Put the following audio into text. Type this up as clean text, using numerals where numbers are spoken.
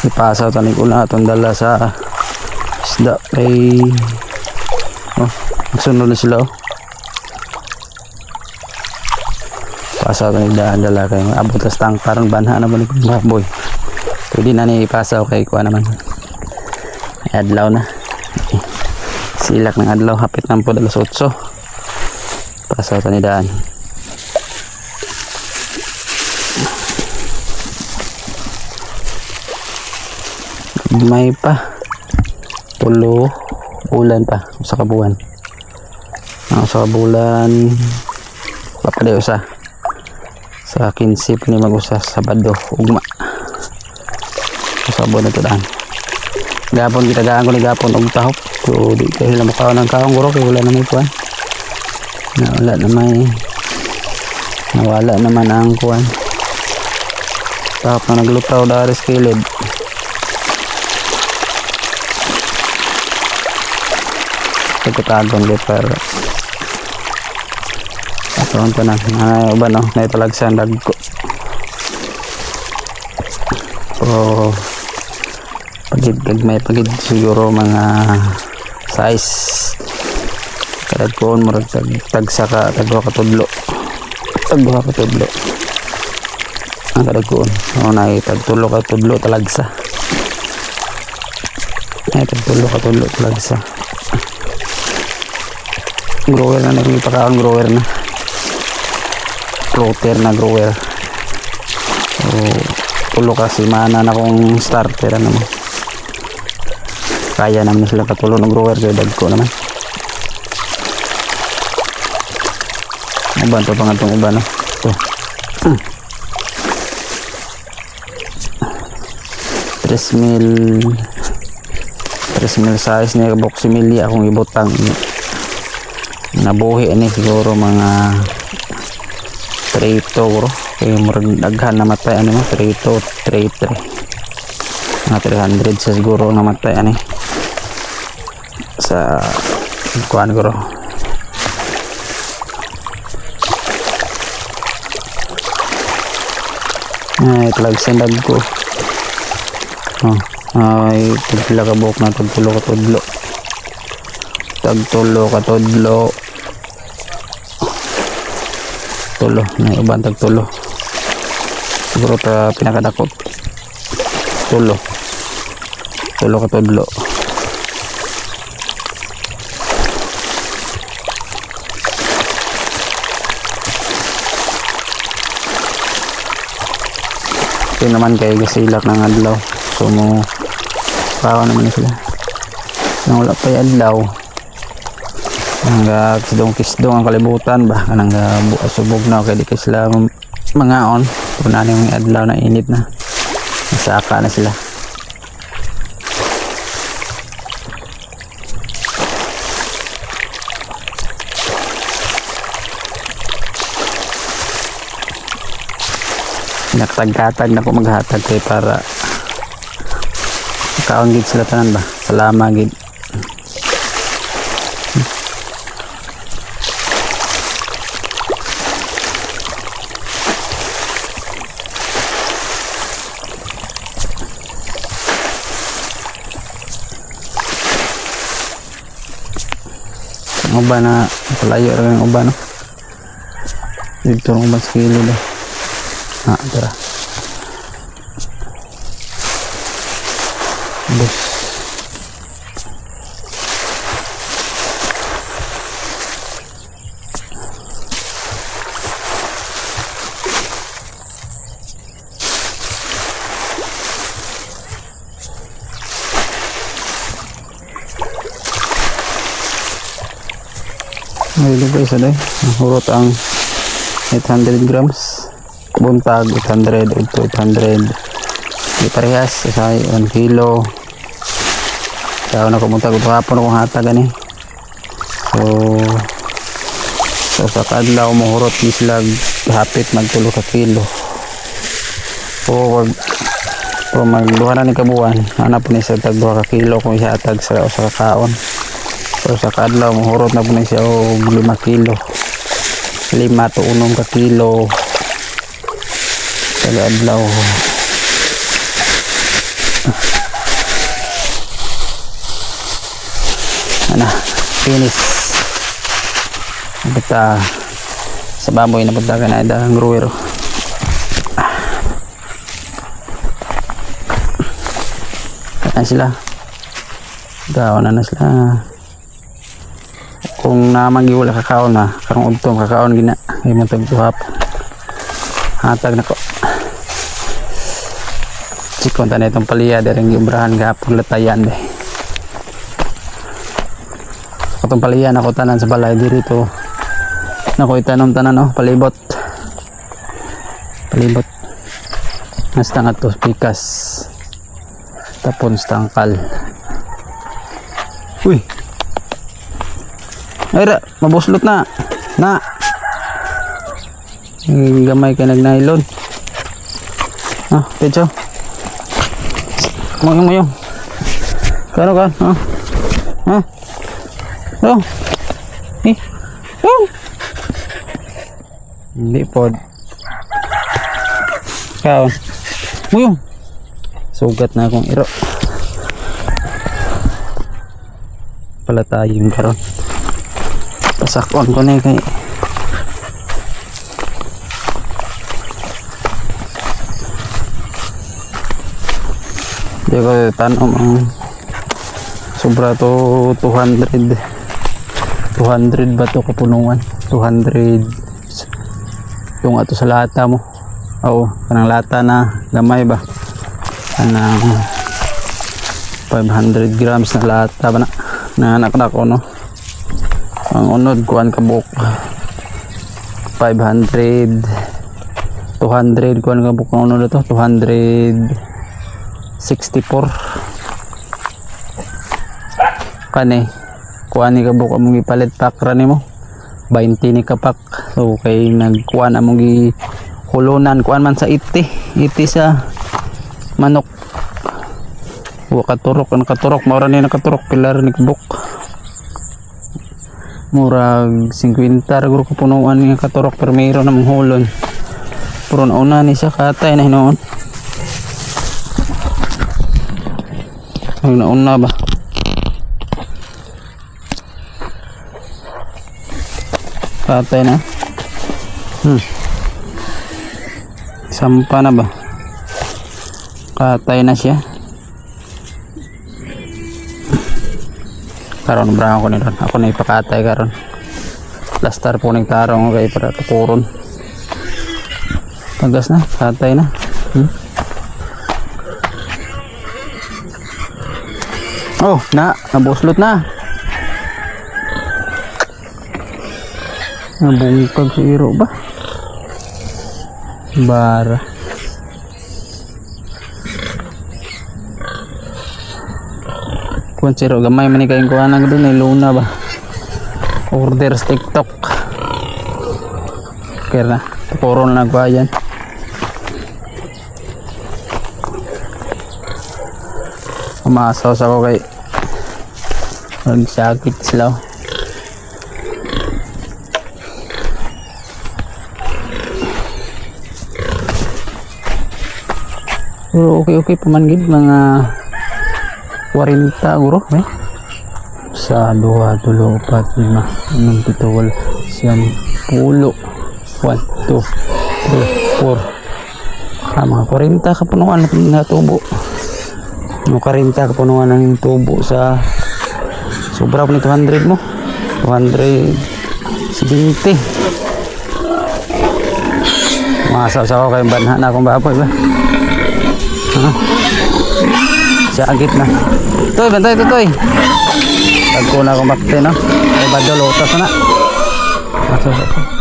Ipasa tanig ko na itong dala sa isda kay magsunod na sila pasa tanig dala kay abot las tang parang banha na balik mga boy. Pwede na ni ipasa kay kuha naman adlaw na silak ng adlaw hapit ng po dalas 8 pasa tanig daan. May pa 3 bulan pa sa kabuan sa bulan papaday usa sa 15 pa ni mag-usa Sabado ugma sa buwan na to daan gapon kita gaan ko ni gapon og tahop so di kayo lang makaw ng kaong guro kay wala na may kuwan nawala naman ang kuwan tahop na naglutaw dari sa kilid. Pagkatagon di para atoon pa na uban na italagsan dagko may pagid siguro mga size kadagkoon murag tagsa ka tagwa ka tudlo ang kadagkoon na tagtulo ka tudlo talagsa grower na nagpakaon grower na floater na grower so tulo kasi mana na kong starter ano mo kaya naman sila katulo ng grower kaya dagko naman uban to pangatong uban no to 3,000 size niya box milya akong ibutang nabuhi ni siguro mga 3 bro kaya murag daghan namatay ano mo 3 mga 300 sa siguro namatay ani sa kuan bro ay talagsan dagko ay tagpila ka buhok na tagtulo ka tudlo tulo na uban tagtulo siguro ta pinakadakot tulo ka tudlo ito naman kay gasilak ng adlaw so mo pawa naman sila nang wala pa yung adlaw hanggang kisdong ang kalibutan ba kanang subog na kaya di ka sila mga on punan yung adlaw na init na nasaka na sila nakatag-hatag na ko maghatag kay para kaon gid sila tanan ba salama gid ang uban na palayo rin ang uban no? Dito ang uban sa kilid tara bus Mahilig guys ano hurot ang 800 grams buntag 800 ito 800 di parehas sa 1 kilo kaya na kumuntag hapon akong hatag ani so sa kadlaw mo hurot islag hapit magtulo ka kilo o magduha na ni kabuan hanap ni sa tag 2 ka kilo kung siya atag sa kaon so sa kadlaw mo hurot na po na siya og 5 kilo 5 to 6 ka kilo sa adlaw Ano, finish. Punta sa baboy na punta ka na ang gruwero. Kaya sila. Gawa na sila. Kung namagi wala kakaon na, karong udtong kakaon gina. Ay mo tagduhap. Hatag na ko. Sikon ta na itong paliya dereng giubrahan gapon latayan deh. Itong paliya na ko tanan sa balay dito. Nako itanom tanan palibot. Palibot. Hasta nga to pikas. Tapon stangkal. Uy. Ayra, mabuslot na. Na. Gamay ka nag-nylon. Ah, pecho. Mayong. Kano ka? Ha? Ha? Oh. Oh. Hindi pod. Kaon. Mayong. Sugat na akong iro. Pala tayong karon. Pasakon ko na kay. Di ko tanom ang sobra to 200 ba to kapunuan 200 yung ato sa lata mo. Oo, kanang lata na gamay ba kanang 500 grams na lata ba na anak ko no. Ang unod kuan ka buok 500 200 kuan ka buok ang unod to 264 kani kuan ni ka buok among gipalit pack ra nimo 20 ni ka pack. So kay nagkuan among gi hulunan kuan man sa 80 sa manok. Wa katurok ang katurok mao ra ni nakaturok pilar ni kabuk. Murag 50 ra guro ko punuan ni katurok pero mayro na mong hulon. Pero nauna ni siya katay na hinoon. Ay nauna ba? Katay na. Sampa na ba? Katay na siya. Karon brang ako ni ron. Ako na ipakatay karon. Lastar po ng tarong kay para tukuron. Tagas na, katay na. Oh, nabuslot na. Nabungkag si Iro ba? Bara. Kung si Iro, gamay man kayong kuhanag doon ay luna ba? Order sa TikTok. Kaya na, tukuron na nagbayan. Umasaw sa ko kay magsakit sila. Pero okay pamanggid mga 40 guro sa 2, 3, 4, 5, 6, 7, 8, 9, 10, 1, 2, 3, 4 mga 40 kapunuan na tubo. Mga 40 kapunuan ng tubo sa sobra po ni 200 mo 270. Masaw-saw kayo banha na akong baboy ba? Siya agit na. Toy, bantay ito, Toy. Pagko na akong bakte, no? Ay, badol, utas na. Masaw-saw.